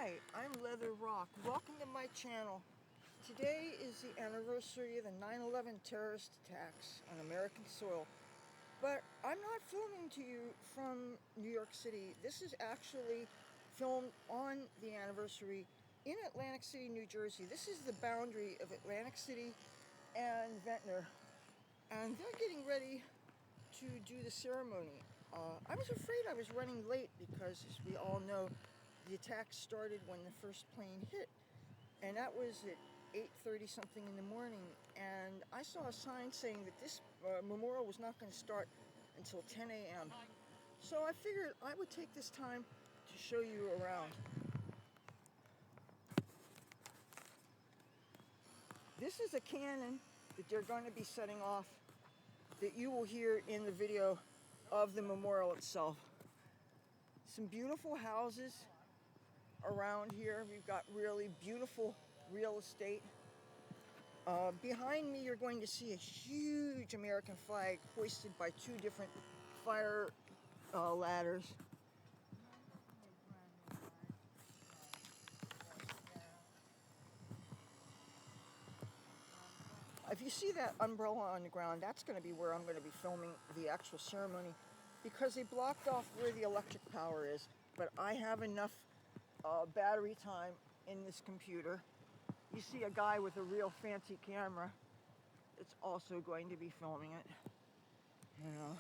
Hi, I'm Leathur Rokk. Welcome to my channel. Today is the anniversary of the 9/11 terrorist attacks on American soil. But I'm not filming to you from New York City. This is actually filmed on the anniversary in Atlantic City, New Jersey. This is the boundary of Atlantic City and Ventnor. And they're getting ready to do the ceremony. I was afraid I was running late because, as we all know, the attack started when the first plane hit, and that was at 8:30 something in the morning. And I saw a sign saying that this memorial was not going to start until 10 a.m. So I figured I would take this time to show you around. This is a cannon that they're going to be setting off that you will hear in the video of the memorial itself. Some beautiful houses around here. We've got really beautiful real estate. Behind me you're going to see a huge American flag hoisted by two different fire ladders. If you see that umbrella on the ground, that's going to be where I'm going to be filming the actual ceremony, because they blocked off where the electric power is. But I have enough battery time in this computer. You see a guy with a real fancy camera. It's also going to be filming it. You know,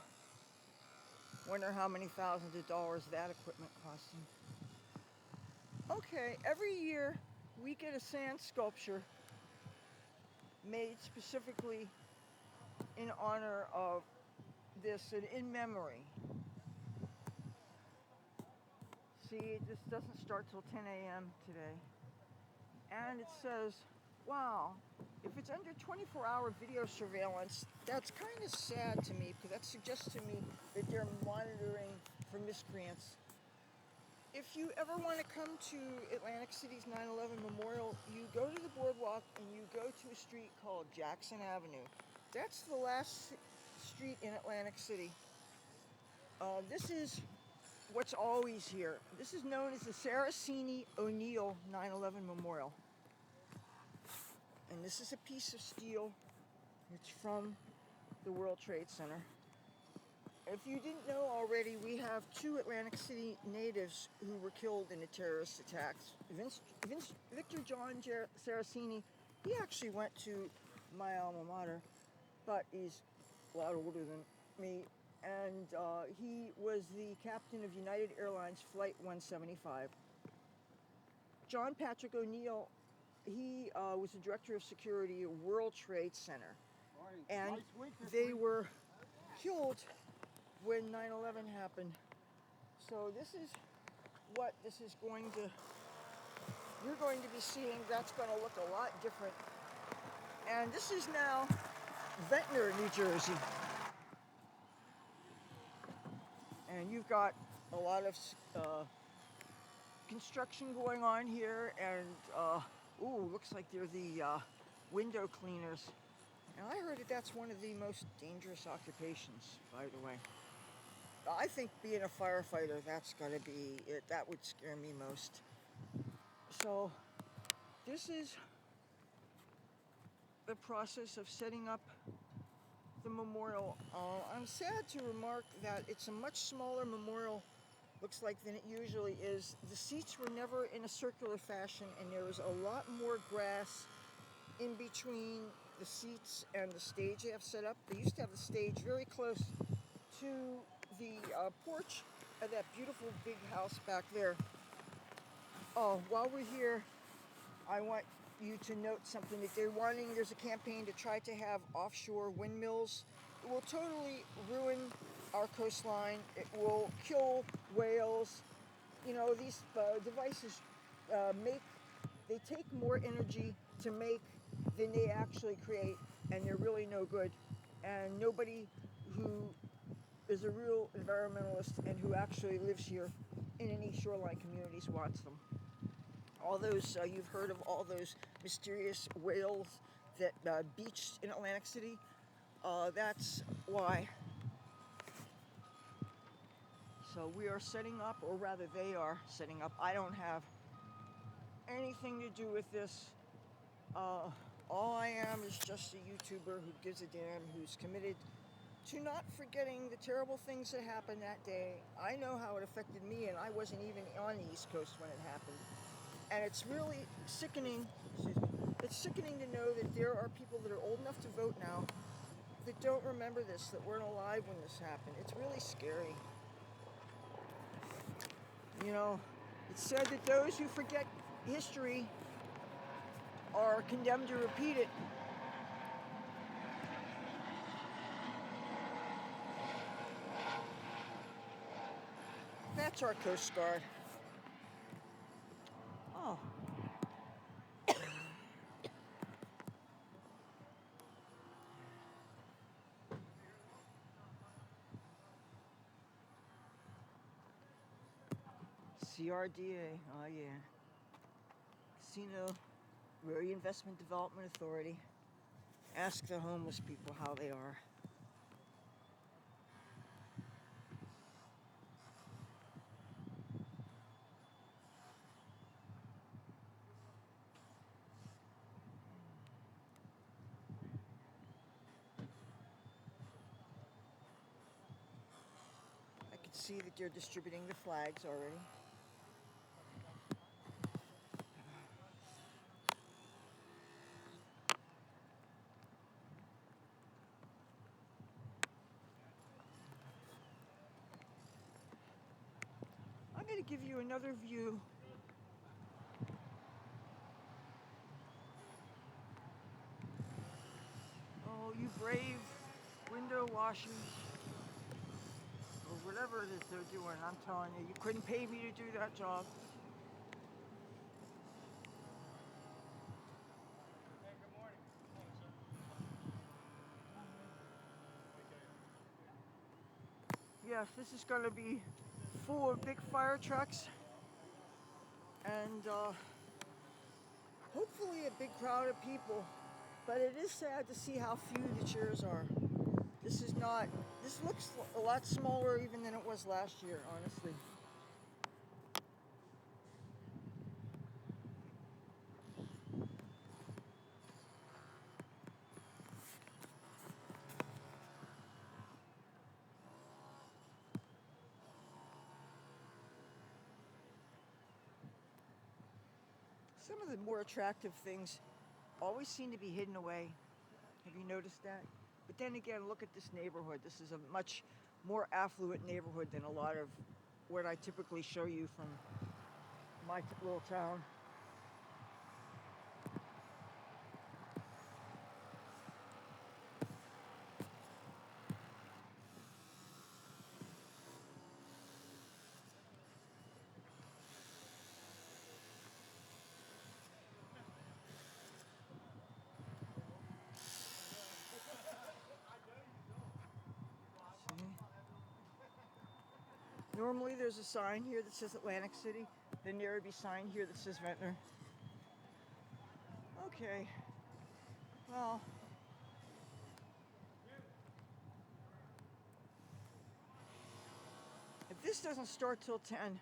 wonder how many thousands of dollars that equipment costs him. Okay, every year we get a sand sculpture made specifically in honor of this and in memory. See, this doesn't start till 10 a.m. today. And it says, wow, if it's under 24-hour video surveillance, that's kind of sad to me, because that suggests to me that they're monitoring for miscreants. If you ever want to come to Atlantic City's 9/11 Memorial, you go to the boardwalk and you go to a street called Jackson Avenue. That's the last street in Atlantic City. This is what's always here. This is known as the Saracini O'Neill 9/11 Memorial. And this is a piece of steel. It's from the World Trade Center. If you didn't know already, we have two Atlantic City natives who were killed in the terrorist attacks. Victor John Saracini, he actually went to my alma mater, but he's a lot older than me. And he was the captain of United Airlines Flight 175. John Patrick O'Neill, he was the director of security at World Trade Center. And they were killed when 9/11 happened. So this is what this is going to, you're going to be seeing. That's going to look a lot different. And this is now Ventnor, New Jersey. And you've got a lot of construction going on here, and looks like they're the window cleaners. And I heard that that's one of the most dangerous occupations, by the way. I think being a firefighter, that's gotta be it. That would scare me most. So this is the process of setting up the memorial. I'm sad to remark that it's a much smaller memorial, looks like, than it usually is. The seats were never in a circular fashion, and there was a lot more grass in between the seats and the stage they have set up. They used to have the stage very close to the porch of that beautiful big house back there. Oh, while we're here, I want you to note something that there's a campaign to try to have offshore windmills. It will totally ruin our coastline. It will kill whales. You know, these devices they take more energy to make than they actually create, and they're really no good. And nobody who is a real environmentalist and who actually lives here in any shoreline communities wants them. All those, you've heard of all those mysterious whales that beached in Atlantic City. That's why. So we are setting up, or rather they are setting up. I don't have anything to do with this. All I am is just a YouTuber who gives a damn, who's committed to not forgetting the terrible things that happened that day. I know how it affected me, and I wasn't even on the East Coast when it happened. And it's really sickening, it's sickening to know that there are people that are old enough to vote now that don't remember this, that weren't alive when this happened. It's really scary. You know, it's said that those who forget history are condemned to repeat it. That's our Coast Guard. Oh. CRDA, oh yeah. Casino Reinvestment Development Authority. Ask the homeless people how they are. I can see that they're distributing the flags already. I'm going to give you another view. Oh, you brave window washers, or whatever it is they're doing. I'm telling you, you couldn't pay me to do that job. Hey, good morning. Good morning, sir. Yes, this is going to be full of big fire trucks, and hopefully a big crowd of people. But it is sad to see how few the chairs are. This looks a lot smaller even than it was last year, honestly. Some of the more attractive things always seem to be hidden away. Have you noticed that? But then again, look at this neighborhood. This is a much more affluent neighborhood than a lot of what I typically show you from my little town. See? Normally there's a sign here that says Atlantic City. Then there would be a sign here that says Ventnor. Okay. Well, if this doesn't start till 10,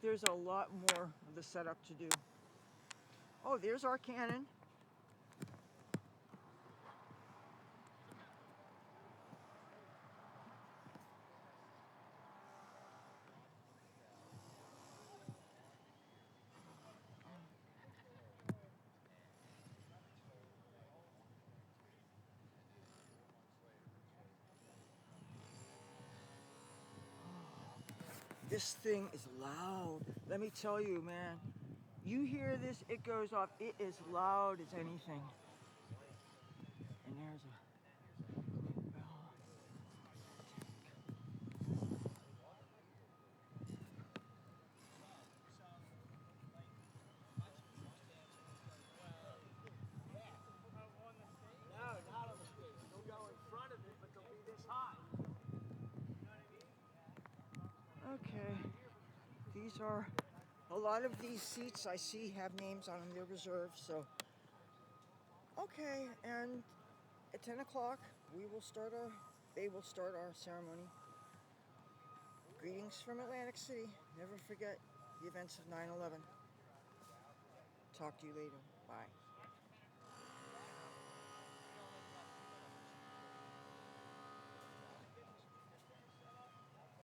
there's a lot more of the setup to do. Oh, there's our cannon. This thing is loud. Let me tell you, man. You hear this, it goes off. It is loud as anything. And there's a bell. No, not on the stage. They'll go in front of it, but they'll be this high. Okay. These are a lot of these seats I see have names on them. They're reserved, so. Okay, and at 10 o'clock, they will start our ceremony. Greetings from Atlantic City. Never forget the events of 9/11. Talk to you later. Bye.